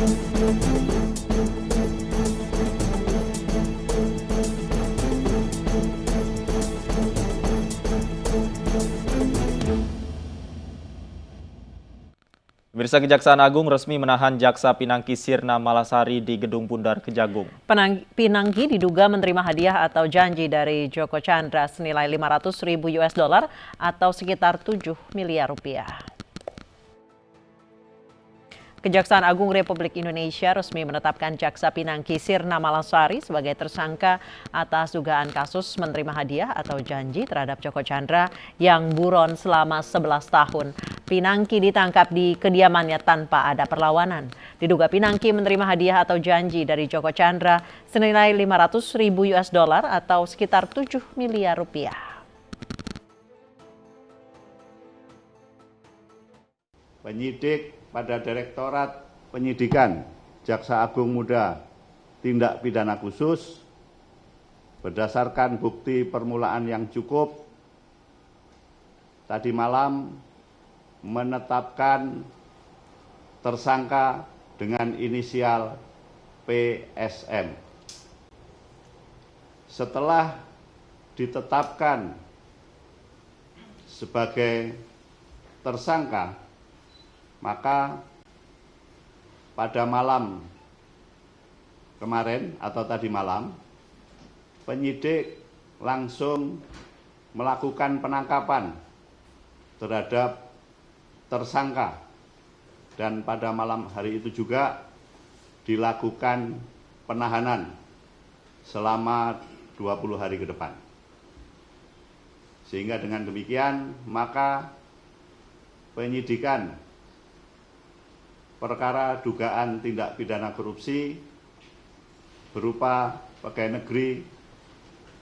Pemirsa, Kejaksaan Agung resmi menahan Jaksa Pinangki Sirna Malasari di Gedung Bundar Kejagung. Pinangki diduga menerima hadiah atau janji dari Joko Chandra senilai 500.000 US dollar atau sekitar 7 miliar rupiah. Kejaksaan Agung Republik Indonesia resmi menetapkan Jaksa Pinangki Sirna Malasari sebagai tersangka atas dugaan kasus menerima hadiah atau janji terhadap Joko Chandra yang buron selama 11 tahun. Pinangki ditangkap di kediamannya tanpa ada perlawanan. Diduga Pinangki menerima hadiah atau janji dari Joko Chandra senilai 500.000 US dollar atau sekitar 7 miliar rupiah. Penyidik pada Direktorat Penyidikan Jaksa Agung Muda Tindak Pidana Khusus berdasarkan bukti permulaan yang cukup tadi malam menetapkan tersangka dengan inisial PSM. Setelah ditetapkan sebagai tersangka, maka pada malam kemarin atau tadi malam, penyidik langsung melakukan penangkapan terhadap tersangka dan pada malam hari itu juga dilakukan penahanan selama 20 hari ke depan. Sehingga dengan demikian maka penyidikan perkara dugaan tindak pidana korupsi berupa pegawai negeri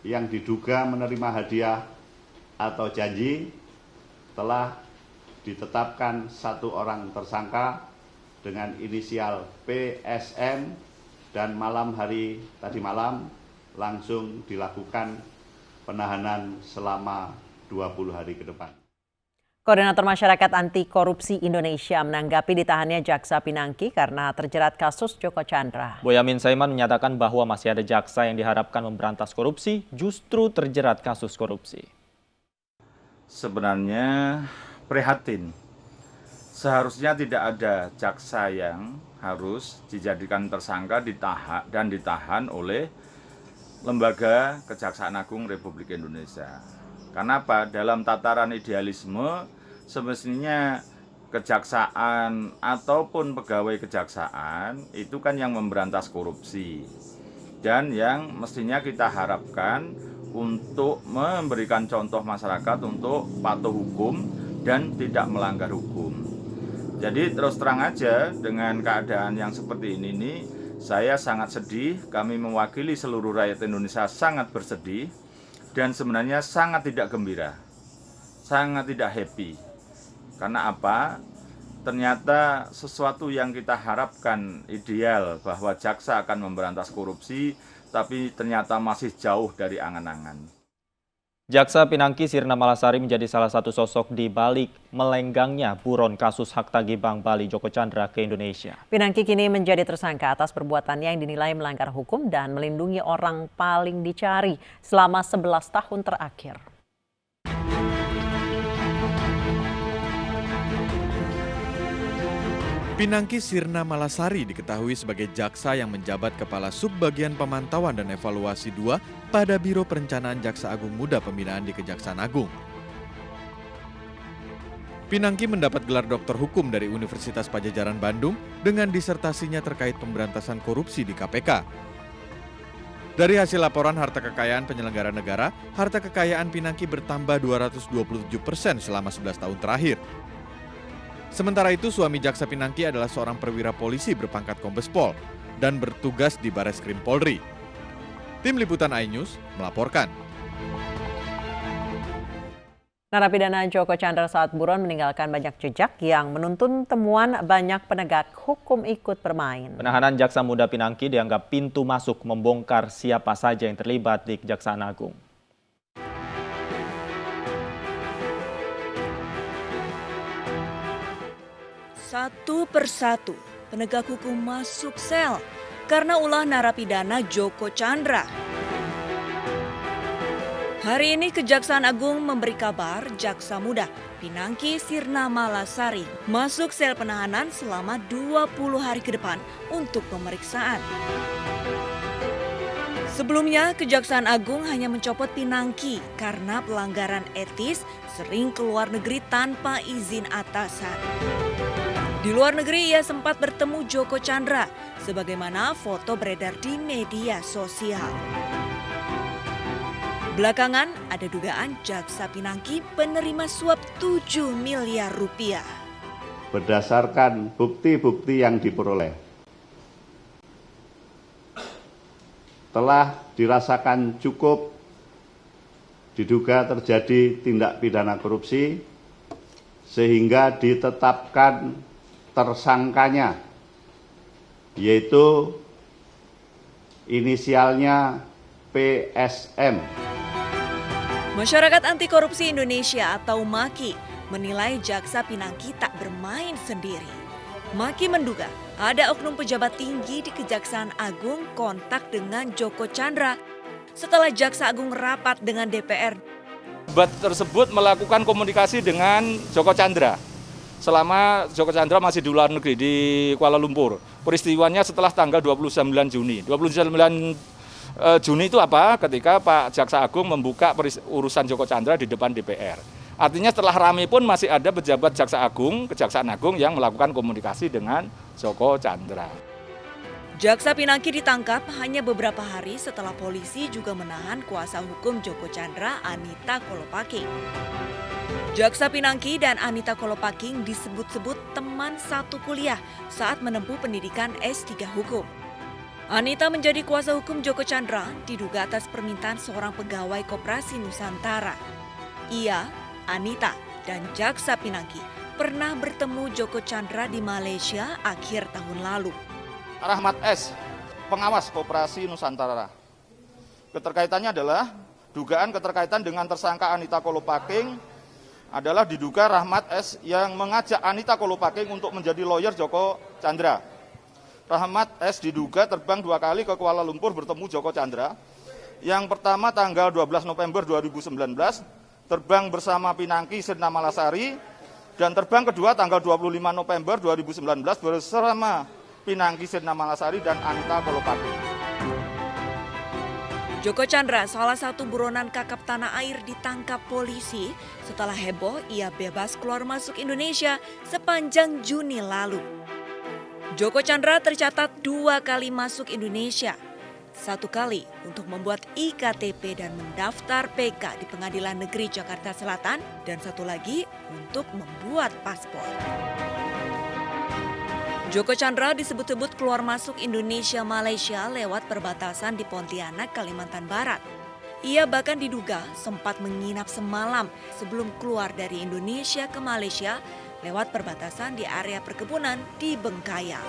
yang diduga menerima hadiah atau janji telah ditetapkan satu orang tersangka dengan inisial PSM dan tadi malam langsung dilakukan penahanan selama 20 hari ke depan. Koordinator Masyarakat Anti Korupsi Indonesia menanggapi ditahannya Jaksa Pinangki karena terjerat kasus Joko Chandra. Boyamin Saiman menyatakan bahwa masih ada jaksa yang diharapkan memberantas korupsi justru terjerat kasus korupsi. Sebenarnya prihatin. Seharusnya tidak ada jaksa yang harus dijadikan tersangka dan ditahan oleh Lembaga Kejaksaan Agung Republik Indonesia. Karena apa? Dalam tataran idealisme, semestinya kejaksaan ataupun pegawai kejaksaan itu kan yang memberantas korupsi. Dan yang mestinya kita harapkan untuk memberikan contoh masyarakat untuk patuh hukum dan tidak melanggar hukum. Jadi terus terang aja dengan keadaan yang seperti ini nih, saya sangat sedih, kami mewakili seluruh rakyat Indonesia sangat bersedih dan sebenarnya sangat tidak gembira, sangat tidak happy. Karena apa? Ternyata sesuatu yang kita harapkan ideal bahwa jaksa akan memberantas korupsi, tapi ternyata masih jauh dari angan-angan. Jaksa Pinangki Sirna Malasari menjadi salah satu sosok di balik melenggangnya buron kasus hak tagih Bank Bali Joko Chandra ke Indonesia. Pinangki kini menjadi tersangka atas perbuatannya yang dinilai melanggar hukum dan melindungi orang paling dicari selama 11 tahun terakhir. Pinangki Sirna Malasari diketahui sebagai jaksa yang menjabat Kepala Subbagian Pemantauan dan Evaluasi 2 pada Biro Perencanaan Jaksa Agung Muda Pembinaan di Kejaksaan Agung. Pinangki mendapat gelar doktor hukum dari Universitas Padjadjaran Bandung dengan disertasinya terkait pemberantasan korupsi di KPK. Dari hasil laporan harta kekayaan penyelenggara negara, harta kekayaan Pinangki bertambah 227% selama 11 tahun terakhir. Sementara itu, suami Jaksa Pinangki adalah seorang perwira polisi berpangkat Kombes Pol dan bertugas di Bareskrim Polri. Tim Liputan iNews melaporkan. Narapidana Joko Chandra saat buron meninggalkan banyak jejak yang menuntun temuan banyak penegak hukum ikut bermain. Penahanan Jaksa Muda Pinangki dianggap pintu masuk membongkar siapa saja yang terlibat di Kejaksaan Agung. Satu persatu, penegak hukum masuk sel karena ulah narapidana Joko Chandra. Hari ini Kejaksaan Agung memberi kabar Jaksa Muda Pinangki Sirna Malasari masuk sel penahanan selama 20 hari ke depan untuk pemeriksaan. Sebelumnya, Kejaksaan Agung hanya mencopot Pinangki karena pelanggaran etis sering keluar negeri tanpa izin atasan. Di luar negeri ia sempat bertemu Joko Chandra, sebagaimana foto beredar di media sosial. Belakangan ada dugaan Jaksa Pinangki penerima suap 7 miliar rupiah. Berdasarkan bukti-bukti yang diperoleh, telah dirasakan cukup diduga terjadi tindak pidana korupsi sehingga ditetapkan tersangkanya, yaitu inisialnya PSM. Masyarakat Anti Korupsi Indonesia atau MAKI menilai Jaksa Pinangki tak bermain sendiri. MAKI menduga ada oknum pejabat tinggi di Kejaksaan Agung kontak dengan Joko Chandra setelah Jaksa Agung rapat dengan DPR. Pejabat tersebut melakukan komunikasi dengan Joko Chandra selama Joko Chandra masih di luar negeri di Kuala Lumpur. Peristiwanya setelah tanggal 29 Juni. 29 Juni itu apa? Ketika Pak Jaksa Agung membuka urusan Joko Chandra di depan DPR. Artinya setelah ramai pun masih ada pejabat Jaksa Agung, Kejaksaan Agung yang melakukan komunikasi dengan Joko Chandra. Jaksa Pinangki ditangkap hanya beberapa hari setelah polisi juga menahan kuasa hukum Joko Chandra, Anita Kolopaking. Jaksa Pinangki dan Anita Kolopaking disebut-sebut teman satu kuliah saat menempuh pendidikan S3 Hukum. Anita menjadi kuasa hukum Joko Chandra diduga atas permintaan seorang pegawai Koperasi Nusantara. Ia, Anita, dan Jaksa Pinangki pernah bertemu Joko Chandra di Malaysia akhir tahun lalu. Rahmat S, pengawas Koperasi Nusantara. Keterkaitannya adalah dugaan keterkaitan dengan tersangka Anita Kolopaking adalah diduga Rahmat S yang mengajak Anita Kolopaking untuk menjadi lawyer Joko Chandra. Rahmat S diduga terbang 2 kali ke Kuala Lumpur bertemu Joko Chandra. Yang pertama tanggal 12 November 2019, terbang bersama Pinangki Sirna Malasari, dan terbang kedua tanggal 25 November 2019 bersama Pinangki Sirna Malasari dan Anita Kolopaking. Joko Chandra, salah satu buronan kakap tanah air, ditangkap polisi setelah heboh ia bebas keluar masuk Indonesia sepanjang Juni lalu. Joko Chandra tercatat 2 kali masuk Indonesia. 1 kali untuk membuat IKTP dan mendaftar PK di Pengadilan Negeri Jakarta Selatan, dan 1 lagi untuk membuat paspor. Joko Chandra disebut-sebut keluar masuk Indonesia Malaysia lewat perbatasan di Pontianak, Kalimantan Barat. Ia bahkan diduga sempat menginap semalam sebelum keluar dari Indonesia ke Malaysia lewat perbatasan di area perkebunan di Bengkayang.